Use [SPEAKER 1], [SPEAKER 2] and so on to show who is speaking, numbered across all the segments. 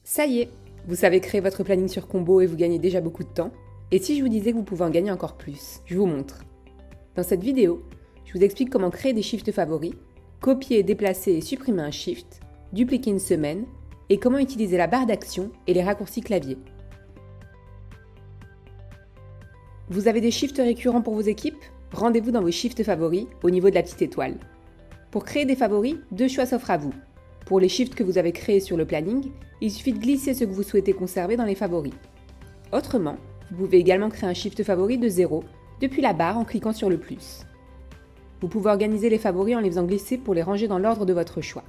[SPEAKER 1] Ça y est, vous savez créer votre planning sur Combo et vous gagnez déjà beaucoup de temps. Et si je vous disais que vous pouvez en gagner encore plus? Je vous montre. Dans cette vidéo, je vous explique comment créer des shifts favoris, copier, déplacer et supprimer un shift, dupliquer une semaine et comment utiliser la barre d'action et les raccourcis clavier. Vous avez des shifts récurrents pour vos équipes? Rendez-vous dans vos shifts favoris au niveau de la petite étoile. Pour créer des favoris, deux choix s'offrent à vous. Pour les shifts que vous avez créés sur le planning, il suffit de glisser ce que vous souhaitez conserver dans les favoris. Autrement, vous pouvez également créer un shift favori de 0 depuis la barre en cliquant sur le plus. Vous pouvez organiser les favoris en les faisant glisser pour les ranger dans l'ordre de votre choix.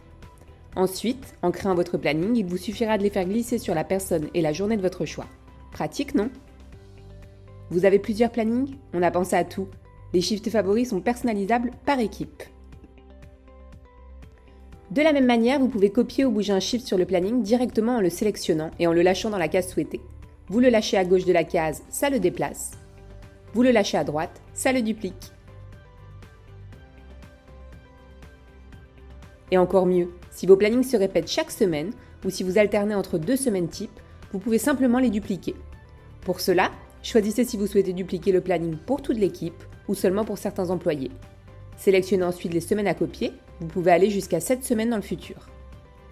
[SPEAKER 1] Ensuite, en créant votre planning, il vous suffira de les faire glisser sur la personne et la journée de votre choix. Pratique, non? Vous avez plusieurs plannings? On a pensé à tout. Les shifts favoris sont personnalisables par équipe. De la même manière, vous pouvez copier ou bouger un shift sur le planning directement en le sélectionnant et en le lâchant dans la case souhaitée. Vous le lâchez à gauche de la case, ça le déplace. Vous le lâchez à droite, ça le duplique. Et encore mieux, si vos plannings se répètent chaque semaine ou si vous alternez entre deux semaines types, vous pouvez simplement les dupliquer. Pour cela, choisissez si vous souhaitez dupliquer le planning pour toute l'équipe ou seulement pour certains employés. Sélectionnez ensuite les semaines à copier, vous pouvez aller jusqu'à 7 semaines dans le futur.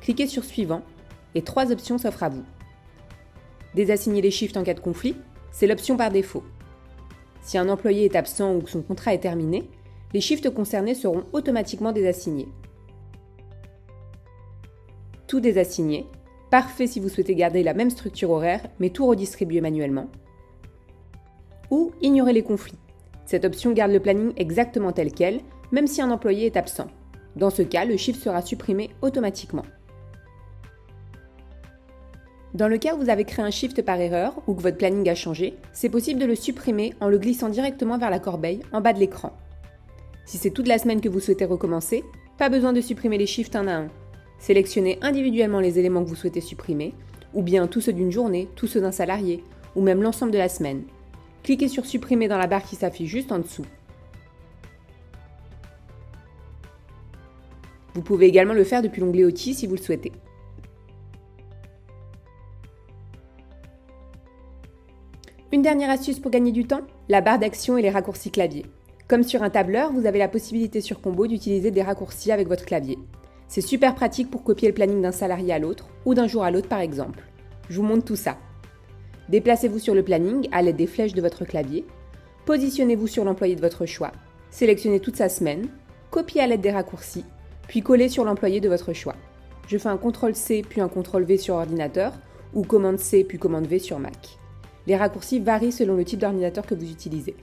[SPEAKER 1] Cliquez sur Suivant et 3 options s'offrent à vous. Désassigner les shifts en cas de conflit, c'est l'option par défaut. Si un employé est absent ou que son contrat est terminé, les shifts concernés seront automatiquement désassignés. Tout désassigner, parfait si vous souhaitez garder la même structure horaire mais tout redistribuer manuellement. Ou ignorer les conflits. Cette option garde le planning exactement tel quel, même si un employé est absent. Dans ce cas, le shift sera supprimé automatiquement. Dans le cas où vous avez créé un shift par erreur ou que votre planning a changé, c'est possible de le supprimer en le glissant directement vers la corbeille en bas de l'écran. Si c'est toute la semaine que vous souhaitez recommencer, pas besoin de supprimer les shifts un à un. Sélectionnez individuellement les éléments que vous souhaitez supprimer, ou bien tous ceux d'une journée, tous ceux d'un salarié, ou même l'ensemble de la semaine. Cliquez sur Supprimer dans la barre qui s'affiche juste en dessous. Vous pouvez également le faire depuis l'onglet Outils si vous le souhaitez. Une dernière astuce pour gagner du temps, la barre d'action et les raccourcis clavier. Comme sur un tableur, vous avez la possibilité sur Combo d'utiliser des raccourcis avec votre clavier. C'est super pratique pour copier le planning d'un salarié à l'autre ou d'un jour à l'autre par exemple. Je vous montre tout ça. Déplacez-vous sur le planning à l'aide des flèches de votre clavier. Positionnez-vous sur l'employé de votre choix. Sélectionnez toute sa semaine. Copiez à l'aide des raccourcis, puis collez sur l'employé de votre choix. Je fais un CTRL-C puis un CTRL-V sur ordinateur ou Commande-C puis Commande-V sur Mac. Les raccourcis varient selon le type d'ordinateur que vous utilisez.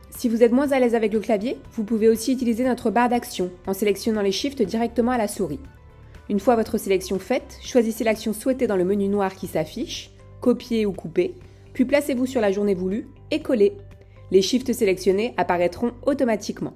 [SPEAKER 1] Si vous êtes moins à l'aise avec le clavier, vous pouvez aussi utiliser notre barre d'action en sélectionnant les shifts directement à la souris. Une fois votre sélection faite, choisissez l'action souhaitée dans le menu noir qui s'affiche, copier ou couper, puis placez-vous sur la journée voulue et collez. Les shifts sélectionnés apparaîtront automatiquement.